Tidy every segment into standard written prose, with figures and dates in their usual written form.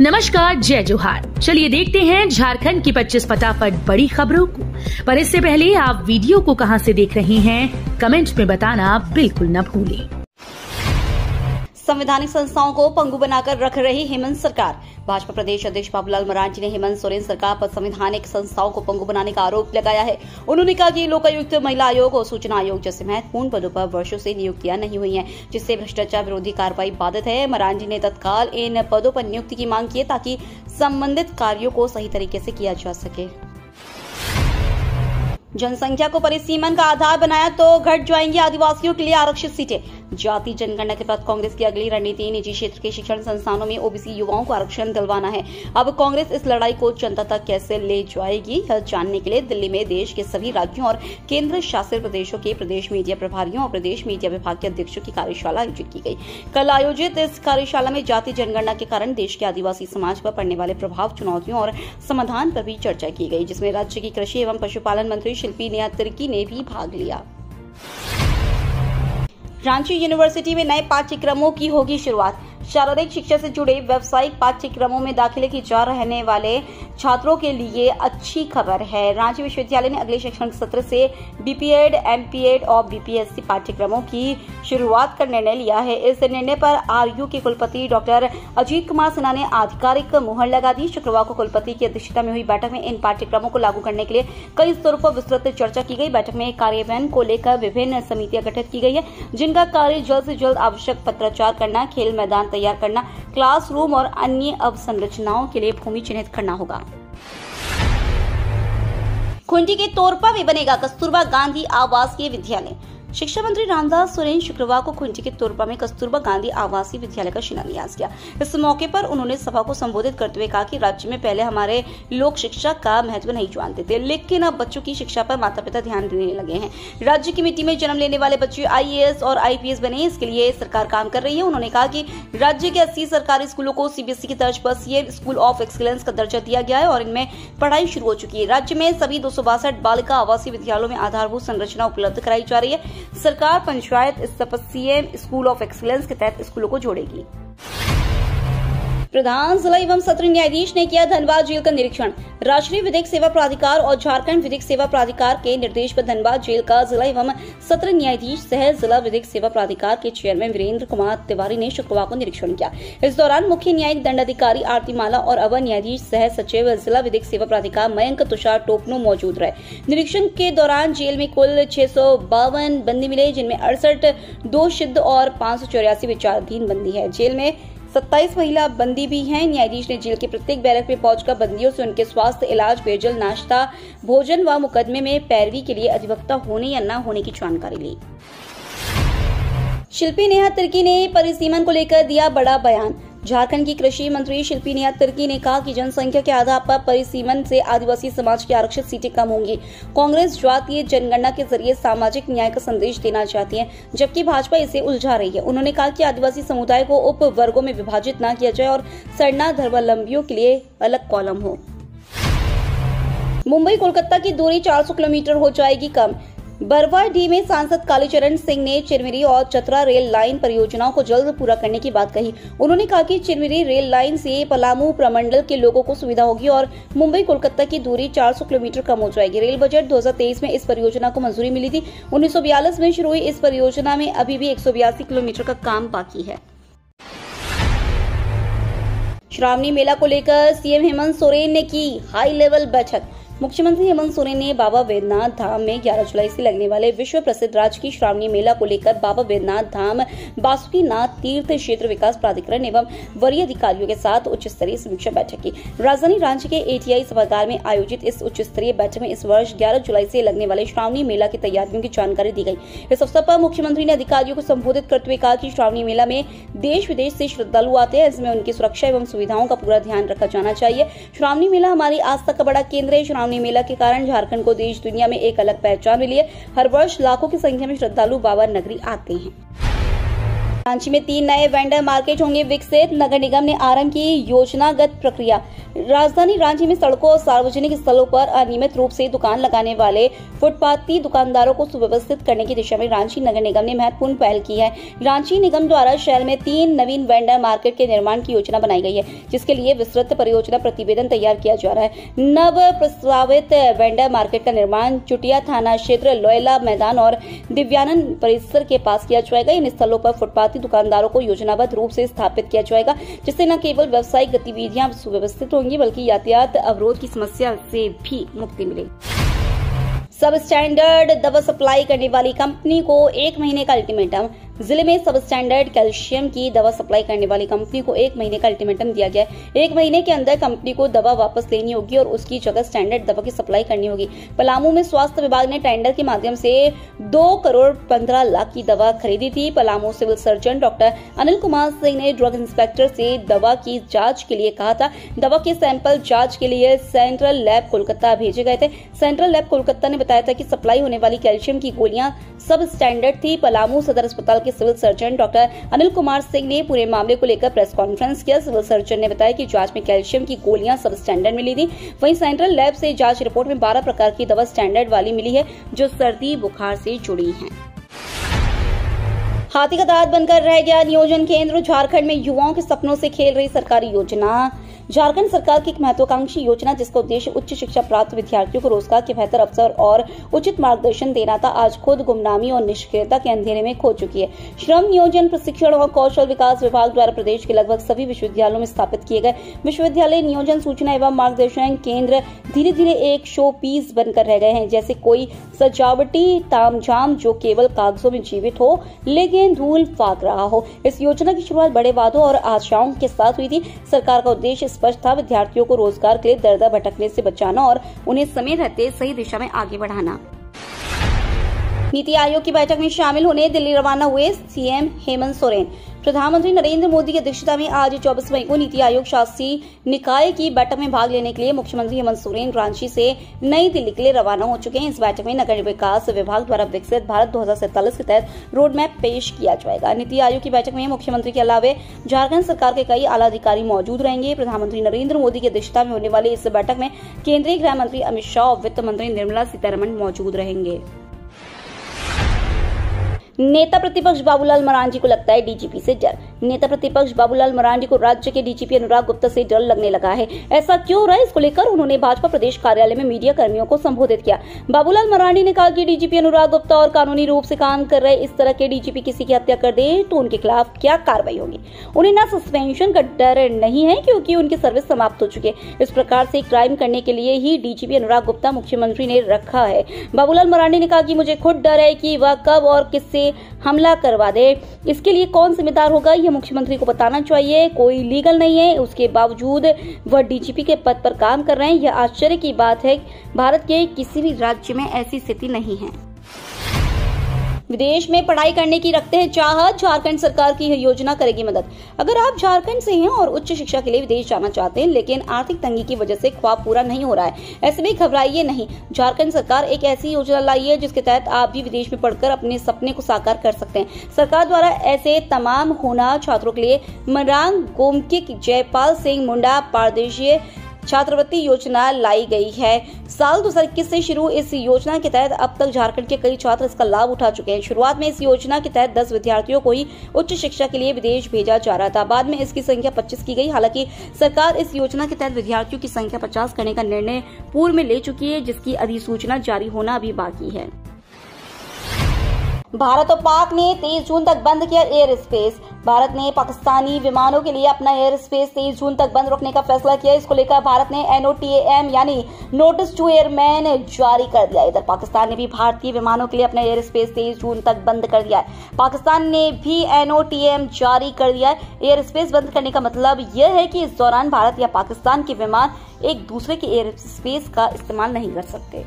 नमस्कार, जय जोहार। चलिए देखते हैं झारखंड की 25 फटाफट बड़ी खबरों को। पर इससे पहले आप वीडियो को कहां से देख रहे हैं, कमेंट में बताना बिल्कुल न भूलें। संवैधानिक संस्थाओं को पंगु बनाकर रख रही हेमंत सरकार। भाजपा प्रदेश अध्यक्ष बाबूलाल मरांडी ने हेमंत सोरेन सरकार पर संवैधानिक संस्थाओं को पंगु बनाने का आरोप लगाया है। उन्होंने कहा कि लोकायुक्त, महिला आयोग और सूचना आयोग जैसे महत्वपूर्ण पदों पर वर्षों से नियुक्तियां नहीं हुई हैं, जिससे भ्रष्टाचार विरोधी कार्रवाई बाधित है। मरांडी ने तत्काल इन पदों पर नियुक्ति की मांग की है ताकि संबंधित कार्यों को सही तरीके से किया जा सके। जनसंख्या को परिसीमन का आधार बनाया तो घट जाएंगी आदिवासियों के लिए आरक्षित सीटें। जाति जनगणना के बाद कांग्रेस की अगली रणनीति निजी क्षेत्र के शिक्षण संस्थानों में ओबीसी युवाओं को आरक्षण दिलवाना है। अब कांग्रेस इस लड़ाई को जनता तक कैसे ले जाएगी, यह जानने के लिए दिल्ली में देश के सभी राज्यों और केंद्र शासित प्रदेशों के प्रदेश मीडिया प्रभारियों और प्रदेश मीडिया विभाग के अध्यक्षों की कार्यशाला आयोजित की गई। कल आयोजित इस कार्यशाला में जाति जनगणना के कारण देश के आदिवासी समाज पर पड़ने वाले प्रभाव, चुनौतियों और समाधान पर भी चर्चा की गई, जिसमें राज्य की कृषि एवं पशुपालन मंत्री शिल्पी नेहा तिर्की ने भी भाग लिया। रांची यूनिवर्सिटी में नए पाठ्यक्रमों की होगी शुरुआत। शारीरिक शिक्षा से जुड़े व्यावसायिक पाठ्यक्रमों में दाखिले की जा रहने वाले छात्रों के लिए अच्छी खबर है। रांची विश्वविद्यालय ने अगले शैक्षणिक सत्र से बीपीएड, एमपीएड और बीपीएससी पाठ्यक्रमों की शुरुआत का निर्णय लिया है। इस निर्णय पर आरयू के कुलपति डॉक्टर अजीत कुमार सिन्हा ने आधिकारिक मुहर लगा दी। शुक्रवार को कुलपति की अध्यक्षता में हुई बैठक में इन पाठ्यक्रमों को लागू करने के लिए कई स्तरों पर विस्तृत चर्चा की गई। बैठक में कार्यान्वयन को लेकर विभिन्न समितियां गठित की गई है, जिनका कार्य जल्द से जल्द आवश्यक पत्राचार करना, खेल मैदान तैयार करना, क्लासरूम और अन्य अवसंरचनाओं के लिए भूमि चिन्हित करना होगा। खूंटी के तोरपा में बनेगा कस्तूरबा गांधी आवासीय विद्यालय। शिक्षा मंत्री रामदास सोरेन शुक्रवार को खूंटी के तोरपा में कस्तूरबा गांधी आवासीय विद्यालय का शिलान्यास किया। इस मौके पर उन्होंने सभा को संबोधित करते हुए कहा कि राज्य में पहले हमारे लोग शिक्षा का महत्व नहीं जानते थे, लेकिन अब बच्चों की शिक्षा पर माता पिता ध्यान देने लगे हैं। राज्य की मिट्टी में जन्म लेने वाले बच्चे आईएएस और आईपीएस बने, इसके लिए सरकार काम कर रही है। उन्होंने कहा कि राज्य के 80 सरकारी स्कूलों को सीबीएसई की तर्ज पर सीए स्कूल ऑफ एक्सीलेंस का दर्जा दिया गया है और इनमें पढ़ाई शुरू हो चुकी है। राज्य में सभी 262 बालिका आवासीय विद्यालयों में आधारभूत संरचना उपलब्ध कराई जा रही है। सरकार पंचायत इस सीएम स्कूल ऑफ एक्सीलेंस के तहत स्कूलों को जोड़ेगी। प्रधान जिला एवं सत्र न्यायाधीश ने किया धनबाद जेल का निरीक्षण। राष्ट्रीय विधिक सेवा प्राधिकार और झारखंड विधिक सेवा प्राधिकार के निर्देश पर धनबाद जेल का जिला एवं सत्र न्यायाधीश सह जिला विधिक सेवा प्राधिकार के चेयरमैन वीरेंद्र कुमार तिवारी ने शुक्रवार को निरीक्षण किया। इस दौरान मुख्य न्यायिक दंडाधिकारी आरती माला और अवर न्यायाधीश सह सचिव जिला विधिक सेवा प्राधिकार मयंक तुषार टोपनो मौजूद रहे। निरीक्षण के दौरान जेल में कुल 652 बंदी मिले, जिनमें 68 दोषसिद्ध और 584 विचाराधीन बंदी है। जेल में 27 महिला बंदी भी हैं। न्यायाधीश ने जेल के प्रत्येक बैरक में पहुंचकर बंदियों से उनके स्वास्थ्य, इलाज, पेयजल, नाश्ता, भोजन व मुकदमे में पैरवी के लिए अधिवक्ता होने या न होने की जानकारी ली। शिल्पी नेहा तिर्की ने परिसीमन को लेकर दिया बड़ा बयान। झारखंड की कृषि मंत्री शिल्पी नेहा तिर्की ने कहा कि जनसंख्या के आधार पर परिसीमन से आदिवासी समाज की आरक्षित सीटें कम होंगी। कांग्रेस जातीय जनगणना के जरिए सामाजिक न्याय का संदेश देना चाहती है, जबकि भाजपा इसे उलझा रही है। उन्होंने कहा कि आदिवासी समुदाय को उप वर्गों में विभाजित न किया जाए और सरना धर्मावलंबियों के लिए अलग कॉलम हो। मुंबई कोलकाता की दूरी 400 किलोमीटर हो जाएगी कम। बरवाडीह में सांसद कालीचरण सिंह ने चिरमिरी और चतरा रेल लाइन परियोजनाओं को जल्द पूरा करने की बात कही। उन्होंने कहा कि चिरमिरी रेल लाइन से पलामू प्रमंडल के लोगों को सुविधा होगी और मुंबई कोलकाता की दूरी 400 किलोमीटर कम हो जाएगी। रेल बजट 2023 में इस परियोजना को मंजूरी मिली थी। 1942 में शुरू हुई इस परियोजना में अभी भी 182 किलोमीटर का काम बाकी है। श्रावणी मेला को लेकर सीएम हेमंत सोरेन ने की हाई लेवल बैठक। मुख्यमंत्री हेमंत सोरेन ने बाबा वैद्यनाथ धाम में 11 जुलाई से लगने वाले विश्व प्रसिद्ध राजकीय श्रावणी मेला को लेकर बाबा वैद्यनाथ धाम बासुकीनाथ तीर्थ क्षेत्र विकास प्राधिकरण एवं वरीय अधिकारियों के साथ उच्च स्तरीय समीक्षा बैठक की। राजधानी रांची के एटीआई सभागार में आयोजित इस उच्च स्तरीय बैठक में इस वर्ष 11 जुलाई से लगने वाले श्रावणी मेला की तैयारियों की जानकारी दी गई। इस अवसर पर मुख्यमंत्री ने अधिकारियों को संबोधित करते हुए कहा कि श्रावणी मेला में देश विदेश से श्रद्धालु आते हैं, इसमें उनकी सुरक्षा एवं सुविधाओं का पूरा ध्यान रखा जाना चाहिए। श्रावणी मेला हमारी आस्था का बड़ा केंद्र है। श्रावणी मेला के कारण झारखंड को देश दुनिया में एक अलग पहचान मिली है। हर वर्ष लाखों की संख्या में श्रद्धालु बाबा नगरी आते हैं। रांची में 3 नए वेंडर मार्केट होंगे विकसित, नगर निगम ने आरंभ की योजनागत प्रक्रिया। राजधानी रांची में सड़कों और सार्वजनिक स्थलों पर अनियमित रूप से दुकान लगाने वाले फुटपाथी दुकानदारों को सुव्यवस्थित करने की दिशा में रांची नगर निगम ने महत्वपूर्ण पहल की है। रांची निगम द्वारा शहर में 3 नवीन वेंडर मार्केट के निर्माण की योजना बनाई गई है, जिसके लिए विस्तृत परियोजना प्रतिवेदन तैयार किया जा रहा है। नव प्रस्तावित वेंडर मार्केट का निर्माण चुटिया थाना क्षेत्र, लोयला मैदान और दिव्यानंद परिसर के पास किया जाएगा। इन स्थलों पर फुटपाथी दुकानदारों को योजनाबद्ध रूप से स्थापित किया जाएगा, जिससे न केवल व्यावसायिक गतिविधियां सुव्यवस्थित होंगी बल्कि यातायात अवरोध की समस्या से भी मुक्ति मिलेगी। सब स्टैंडर्ड दवा सप्लाई करने वाली कंपनी को 1 महीने का अल्टीमेटम। जिले में सब स्टैंडर्ड कैल्शियम की दवा सप्लाई करने वाली कंपनी को 1 महीने का अल्टीमेटम दिया गया है। 1 महीने के अंदर कंपनी को दवा वापस लेनी होगी और उसकी जगह स्टैंडर्ड दवा की सप्लाई करनी होगी। पलामू में स्वास्थ्य विभाग ने टेंडर के माध्यम से 2 करोड़ 15 लाख की दवा खरीदी थी। Palamu civil surgeon doctor Anil Kumar Singh ने ड्रग इंस्पेक्टर से दवा की जांच के लिए कहा था। दवा के सैंपल जांच के लिए सेंट्रल लैब कोलकाता भेजे गए थे। सेंट्रल लैब कोलकाता ने बताया था कि सप्लाई होने वाली कैल्शियम की गोलियां सब स्टैंडर्ड थी। पलामू सदर अस्पताल के civil surgeon doctor Anil Kumar Singh ने पूरे मामले को लेकर प्रेस कॉन्फ्रेंस किया। सिविल सर्जन ने बताया कि जांच में कैल्शियम की गोलियां सब स्टैंडर्ड मिली थी। वहीं सेंट्रल लैब से जांच रिपोर्ट में 12 प्रकार की दवा स्टैंडर्ड वाली मिली है, जो सर्दी बुखार से जुड़ी है। हाथी का दांत बनकर रह गया नियोजन केंद्र। झारखंड में युवाओं के सपनों से खेल रही सरकारी योजना। झारखंड सरकार की एक महत्वाकांक्षी योजना, जिसका उद्देश्य उच्च शिक्षा प्राप्त विद्यार्थियों को रोजगार के बेहतर अवसर और उचित मार्गदर्शन देना था, आज खुद गुमनामी और निष्क्रियता के अंधेरे में खो चुकी है। श्रम नियोजन प्रशिक्षण और कौशल विकास विभाग द्वारा प्रदेश के लगभग सभी विश्वविद्यालयों में स्थापित किए गए विश्वविद्यालय नियोजन सूचना एवं मार्गदर्शन केंद्र धीरे धीरे एक शो पीस बनकर रह गए हैं, जैसे कोई सजावटी तामझाम जो केवल कागजों में जीवित हो लेकिन धूल फाक रहा हो। इस योजना की शुरुआत बड़े वादों और आशाओं के साथ हुई थी। सरकार का उद्देश्य स्पष्ट था, विद्यार्थियों को रोजगार के लिए दर-दर भटकने से बचाना और उन्हें समय रहते सही दिशा में आगे बढ़ाना। नीति आयोग की बैठक में शामिल होने दिल्ली रवाना हुए सीएम हेमंत सोरेन। प्रधानमंत्री नरेंद्र मोदी की अध्यक्षता में आज 24 मई को नीति आयोग शासी निकाय की बैठक में भाग लेने के लिए मुख्यमंत्री हेमंत सोरेन रांची से नई दिल्ली के लिए रवाना हो चुके हैं। इस बैठक में नगर विकास विभाग द्वारा विकसित भारत 2047 के तहत रोड मैप पेश किया जाएगा। नीति आयोग की बैठक में मुख्यमंत्री के अलावे झारखंड सरकार के कई आला अधिकारी मौजूद रहेंगे। प्रधानमंत्री नरेंद्र मोदी की अध्यक्षता में होने वाली इस बैठक में केंद्रीय गृह मंत्री अमित शाह और वित्त मंत्री निर्मला सीतारमण मौजूद रहेंगे। नेता प्रतिपक्ष बाबूलाल मरांडी को लगता है डीजीपी से डर। नेता प्रतिपक्ष बाबूलाल मरांडी को राज्य के डीजीपी अनुराग गुप्ता से डर लगने लगा है। ऐसा क्यों हो रहा है, इसको लेकर उन्होंने भाजपा प्रदेश कार्यालय में मीडिया कर्मियों को संबोधित किया। बाबूलाल मरांडी ने कहा कि डीजीपी अनुराग गुप्ता और कानूनी रूप से काम कर रहे इस तरह के डीजीपी किसी की हत्या कर दे तो उनके खिलाफ क्या कार्रवाई होगी। उन्हें ना सस्पेंशन का डर नहीं है क्योंकि उनकी सर्विस समाप्त हो चुकी है। इस प्रकार से क्राइम करने के लिए ही डीजीपी अनुराग गुप्ता मुख्यमंत्री ने रखा है। बाबूलाल मरांडी ने कहा कि मुझे खुद डर है कि वह कब और किससे हमला करवा दे, इसके लिए कौन जिम्मेदार होगा यह मुख्यमंत्री को बताना चाहिए। कोई लीगल नहीं है, उसके बावजूद वह डीजीपी के पद पर काम कर रहे हैं। यह आश्चर्य की बात है, भारत के किसी भी राज्य में ऐसी स्थिति नहीं है। विदेश में पढ़ाई करने की रखते हैं चाहत, झारखंड सरकार की यह योजना करेगी मदद। अगर आप झारखंड से हैं और उच्च शिक्षा के लिए विदेश जाना चाहते हैं लेकिन आर्थिक तंगी की वजह से ख्वाब पूरा नहीं हो रहा है, ऐसे में घबराइए नहीं। झारखंड सरकार एक ऐसी योजना लाई है जिसके तहत आप भी विदेश में पढ़कर अपने सपने को साकार कर सकते हैं। सरकार द्वारा ऐसे तमाम होनहार छात्रों के लिए मरांग गोमकिक जयपाल सिंह मुंडा पारदेशीय छात्रवृत्ति योजना लाई गई है। साल 2021 से शुरू इस योजना के तहत अब तक झारखंड के कई छात्र इसका लाभ उठा चुके हैं। शुरुआत में इस योजना के तहत 10 विद्यार्थियों को ही उच्च शिक्षा के लिए विदेश भेजा जा रहा था, बाद में इसकी संख्या 25 की गई। हालांकि सरकार इस योजना के तहत विद्यार्थियों की संख्या 50 करने का निर्णय पूर्व में ले चुकी है, जिसकी अधिसूचना जारी होना अभी बाकी है। भारत और पाक ने 23 जून तक बंद किया एयर स्पेस। भारत ने पाकिस्तानी विमानों के लिए अपना एयर स्पेस 23 जून तक बंद रखने का फैसला किया। इसको लेकर भारत ने NOTAM यानी नोटिस टू एयरमैन जारी कर दिया। इधर पाकिस्तान ने भी भारतीय विमानों के लिए अपना एयर स्पेस 23 जून तक बंद कर दिया है। पाकिस्तान ने भी NOTAM जारी कर दिया है। एयर स्पेस बंद करने का मतलब यह है कि इस दौरान भारत या पाकिस्तान के विमान एक दूसरे के एयर स्पेस का इस्तेमाल नहीं कर सकते।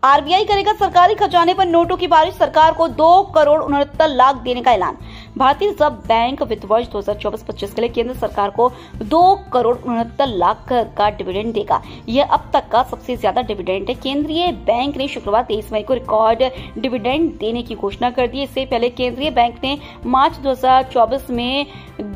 आरबीआई करेगा सरकारी खजाने पर नोटों की बारिश, सरकार को 2 करोड़ 69 लाख देने का ऐलान। भारतीय रिजर्व बैंक वित्त वर्ष 2024-25 के लिए केंद्र सरकार को 2,69,00,000 का डिविडेंड देगा। यह अब तक का सबसे ज्यादा डिविडेंड है। केंद्रीय बैंक ने शुक्रवार 23 मई को रिकॉर्ड डिविडेंड देने की घोषणा कर दी। इससे पहले केंद्रीय बैंक ने मार्च 2024 में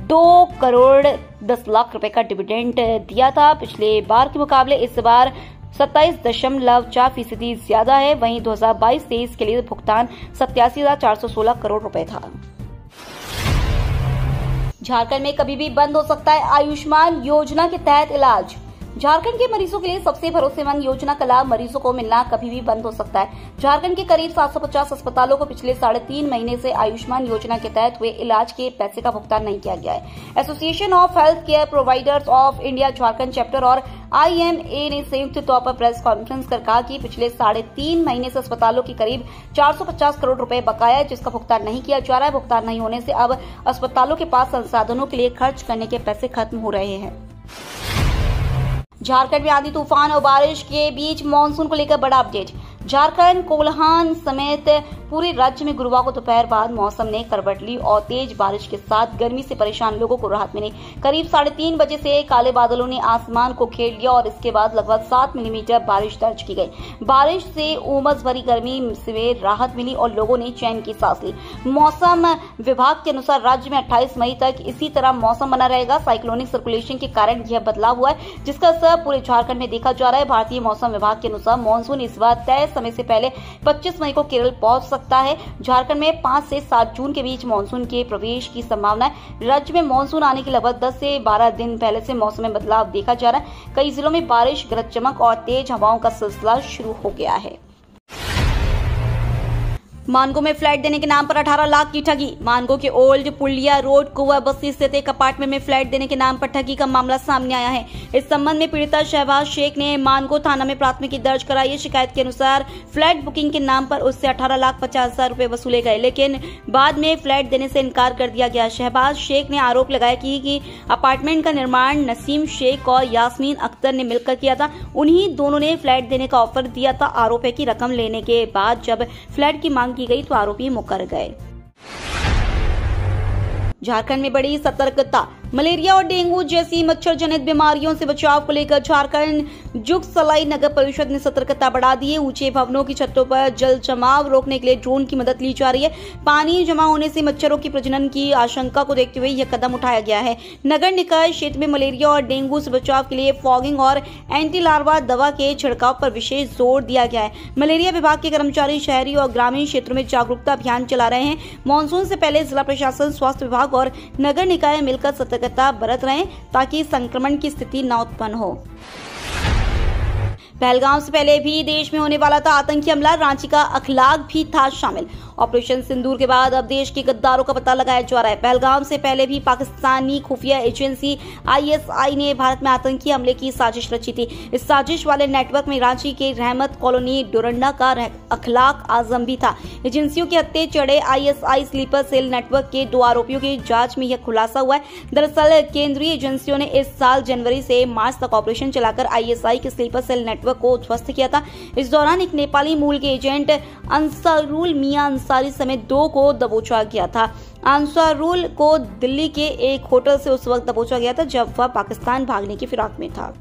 2,10,00,000 रुपए का डिविडेंड दिया था। पिछले बार के मुकाबले इस बार 27.4% ज्यादा है। वहीं 2022-23 के लिए भुगतान 87,416 करोड़ रुपए था। झारखंड में कभी भी बंद हो सकता है आयुष्मान योजना के तहत इलाज। झारखंड के मरीजों के लिए सबसे भरोसेमंद योजना का लाभ मरीजों को मिलना कभी भी बंद हो सकता है। झारखंड के करीब 750 अस्पतालों को पिछले 3.5 महीने से आयुष्मान योजना के तहत हुए इलाज के पैसे का भुगतान नहीं किया गया है। Association of health care providers of India Jharkhand chapter और IMA ने संयुक्त तौर पर प्रेस कॉन्फ्रेंस कर कहा कि पिछले 3.5 महीने से अस्पतालों की करीब 450 करोड़ रुपए बकाया है, जिसका भुगतान नहीं किया जा रहा है। भुगतान नहीं होने से अब अस्पतालों के पास संसाधनों के लिए खर्च करने के पैसे खत्म हो रहे हैं। झारखंड में आंधी तूफान और बारिश के बीच मानसून को लेकर बड़ा अपडेट। झारखंड, कोल्हान समेत पूरे राज्य में गुरुवार को दोपहर बाद मौसम ने करवट ली और तेज बारिश के साथ गर्मी से परेशान लोगों को राहत मिली। करीब 3:30 बजे से काले बादलों ने आसमान को घेर लिया और इसके बाद लगभग 7 मिलीमीटर बारिश दर्ज की गई। बारिश से उमस भरी गर्मी से राहत मिली और लोगों ने चैन की सांस ली। मौसम विभाग के अनुसार राज्य में 28 मई तक इसी तरह मौसम बना रहेगा। साइक्लोनिक सर्कुलेशन के कारण यह बदलाव हुआ है, जिसका असर पूरे झारखंड में देखा जा रहा है। भारतीय मौसम विभाग के अनुसार मानसून इस बार तय समय से पहले 25 मई को केरल पहुंच सकता है। झारखंड में 5 से 7 जून के बीच मानसून के प्रवेश की संभावना है। राज्य में मानसून आने के लगभग 10 से 12 दिन पहले से मौसम में बदलाव देखा जा रहा है। कई जिलों में बारिश, गरज चमक और तेज हवाओं का सिलसिला शुरू हो गया है। मानगो में फ्लैट देने के नाम पर 18 लाख की ठगी। मानगो के ओल्ड पुलिया रोड कुआ बस्ती स्थित एक अपार्टमेंट में फ्लैट देने के नाम पर ठगी का मामला सामने आया है। इस संबंध में पीड़िता शहबाज शेख ने मानगो थाना में प्राथमिकी दर्ज कराई है। शिकायत के अनुसार फ्लैट बुकिंग के नाम पर उससे 18,50,000 रुपए वसूले गए, लेकिन बाद में फ्लैट देने से इनकार कर दिया गया। शहबाज शेख ने आरोप लगाया कि अपार्टमेंट का निर्माण नसीम शेख और यास्मीन अख्तर ने मिलकर किया था। उन्हीं दोनों ने फ्लैट देने का ऑफर दिया था। आरोप है कि रकम लेने के बाद जब फ्लैट की मांग की गई तो आरोपी मुकर गए। झारखंड में बड़ी सतर्कता। मलेरिया और डेंगू जैसी मच्छर जनित बीमारियों से बचाव को लेकर झारखंड जुगसलाई नगर परिषद ने सतर्कता बढ़ा दी है। ऊंचे भवनों की छतों पर जल जमाव रोकने के लिए ड्रोन की मदद ली जा रही है। पानी जमा होने से मच्छरों की प्रजनन की आशंका को देखते हुए यह कदम उठाया गया है। नगर निकाय क्षेत्र में मलेरिया और डेंगू से बचाव के लिए फॉगिंग और एंटी लार्वा दवा के छिड़काव पर विशेष जोर दिया गया है। मलेरिया विभाग के कर्मचारी शहरी और ग्रामीण क्षेत्रों में जागरूकता अभियान चला रहे हैं। मानसून से पहले जिला प्रशासन, स्वास्थ्य विभाग और नगर निकाय मिलकर सतर्कता बरत रहे हैं ताकि संक्रमण की स्थिति न उत्पन्न हो। पहलगाम से पहले भी देश में होने वाला था आतंकी हमला। रांची का अखलाक भी था शामिल। ऑपरेशन सिंदूर के बाद अब देश के गद्दारों का पता लगाया जा रहा है। पहलगाम से पहले भी पाकिस्तानी खुफिया एजेंसी ISI ने भारत में आतंकी हमले की साजिश रची थी। इस साजिश वाले नेटवर्क में रांची के रहमत कॉलोनी डोरंडा का अखलाक आजम भी था। एजेंसियों के हत्थे चढ़े ISI स्लीपर सेल नेटवर्क के 2 आरोपियों की जांच में यह खुलासा हुआ है। दरअसल केंद्रीय एजेंसियों ने इस साल जनवरी से मार्च तक ऑपरेशन चलाकर ISI के स्लीपर सेल नेटवर्क को ध्वस्त किया था। इस दौरान एक नेपाली मूल के एजेंट अंसारुल मियां अंसारी समेत 2 को दबोचा गया था। अंसारुल को दिल्ली के एक होटल से उस वक्त दबोचा गया था जब वह पाकिस्तान भागने की फिराक में था।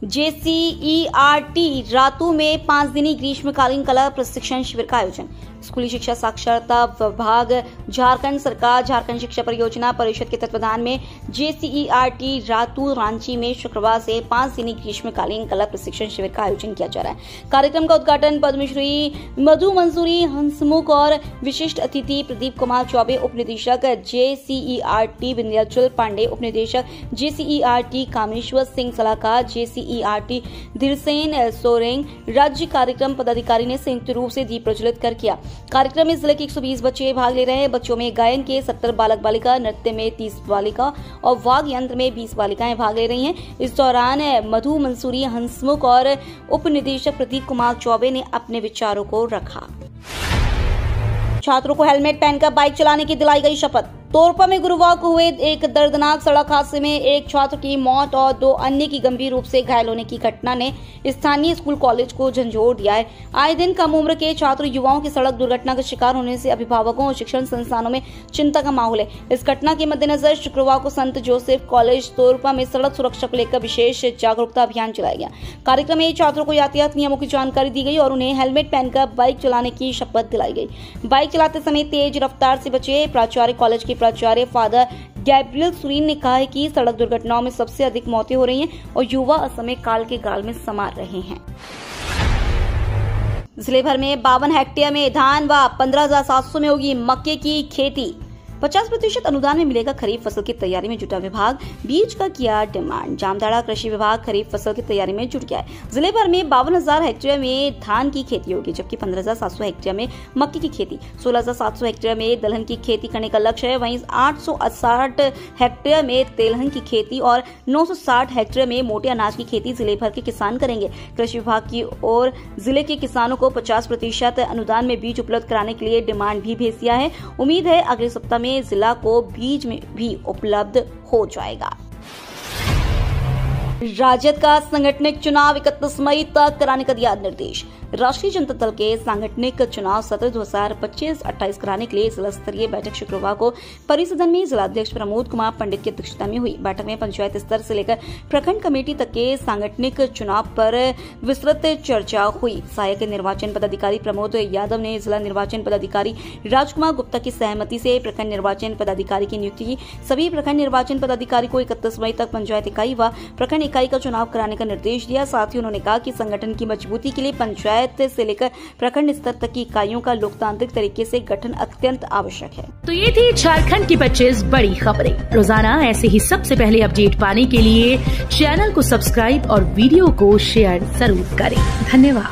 JCERT रातू में 5 दिनी ग्रीष्मकालीन कला प्रशिक्षण शिविर का आयोजन। स्कूली शिक्षा साक्षरता विभाग, झारखंड सरकार, झारखंड शिक्षा परियोजना परिषद के तत्वाधान में JCERT रातू रांची में शुक्रवार से 5 दिनी ग्रीष्मकालीन कला प्रशिक्षण शिविर का आयोजन किया जा रहा है। कार्यक्रम का उद्घाटन पद्मश्री मधु मंसूरी हंसमुख और विशिष्ट अतिथि प्रदीप कुमार चौबे, उप निदेशक JCERT विंध्याचल पांडे, उप निदेशक JCERT कामेश्वर सिंह, सलाहकार JCERT धीरसेन सोरेंग, राज्य कार्यक्रम पदाधिकारी ने संयुक्त रूप से दीप प्रज्वलित कर किया। कार्यक्रम में जिले के 120 बच्चे भाग ले रहे हैं। बच्चों में गायन के 70 बालक बालिका, नृत्य में 30 बालिका और वाद्य यंत्र में 20 बालिकाएं भाग ले रही हैं। इस दौरान मधु मंसूरी हंसमुख और उप निदेशक प्रदीप कुमार चौबे ने अपने विचारों को रखा। छात्रों को हेलमेट पहनकर बाइक चलाने की दिलाई गई शपथ। तोरपा में गुरुवार को हुए एक दर्दनाक सड़क हादसे में एक छात्र की मौत और 2 अन्य की गंभीर रूप से घायल होने की घटना ने स्थानीय स्कूल कॉलेज को झंझोर दिया है। आए दिन कम उम्र के छात्र युवाओं की सड़क दुर्घटना का शिकार होने से अभिभावकों और शिक्षण संस्थानों में चिंता का माहौल है। इस घटना के मद्देनजर शुक्रवार को संत जोसेफ कॉलेज तोरपा में सड़क सुरक्षा को लेकर विशेष जागरूकता अभियान चलाया गया। कार्यक्रम में छात्रों को यातायात नियमों की जानकारी दी गई और उन्हें हेलमेट पहनकर बाइक चलाने की शपथ दिलाई गई। बाइक चलाते समय तेज रफ्तार से बचे। प्राचार्य कॉलेज के प्राचार्य फादर गैब्रियल सुरीन ने कहा है कि सड़क दुर्घटनाओं में सबसे अधिक मौतें हो रही हैं और युवा असमय काल के गाल में समा रहे हैं। जिले भर में 52 हेक्टेयर में धान व 15,700 में होगी मक्के की खेती। 50% अनुदान में मिलेगा। खरीफ फसल की तैयारी में जुटा विभाग, बीज का किया डिमांड। जामताड़ा कृषि विभाग खरीफ फसल की तैयारी में जुट गया है। जिले भर में 52,000 हेक्टेयर में धान की खेती होगी, जबकि 15,700 हेक्टेयर में मक्के की खेती, 16,700 हेक्टेयर में दलहन की खेती करने का लक्ष्य है। वहीं 860 हेक्टेयर में तेलहन की खेती और 960 हेक्टेयर में मोटे अनाज की खेती जिले भर के किसान करेंगे। कृषि विभाग की ओर जिले के किसानों को 50% अनुदान में बीज उपलब्ध कराने के लिए डिमांड भी भेज दिया है। उम्मीद है अगले सप्ताह में जिला को बीज में भी उपलब्ध हो जाएगा। राजद का सांगठनिक चुनाव 31 मई तक कराने का दिया निर्देश। राष्ट्रीय जनता दल के सांगठनिक चुनाव सत्र 2025-28 कराने के लिए जिला स्तरीय बैठक शुक्रवार को परिसदन में जिलाध्यक्ष प्रमोद कुमार पंडित की अध्यक्षता में हुई। बैठक में पंचायत स्तर से लेकर प्रखंड कमेटी तक के सांगठनिक चुनाव पर विस्तृत चर्चा हुई। सहायक निर्वाचन पदाधिकारी प्रमोद यादव ने जिला निर्वाचन पदाधिकारी राजकुमार गुप्ता की सहमति से प्रखंड निर्वाचन पदाधिकारी की नियुक्ति की। सभी प्रखंड निर्वाचन पदाधिकारी को 31 मई तक पंचायत इकाई व प्रखंड इकाई का चुनाव कराने का निर्देश दिया। साथ ही उन्होंने कहा कि संगठन की मजबूती के लिए पंचायत से लेकर प्रखंड स्तर तक की इकाइयों का लोकतांत्रिक तरीके से गठन अत्यंत आवश्यक है। तो ये थी झारखंड की 25 बड़ी खबरें। रोजाना ऐसे ही सबसे पहले अपडेट पाने के लिए चैनल को सब्सक्राइब और वीडियो को शेयर जरूर करें। धन्यवाद।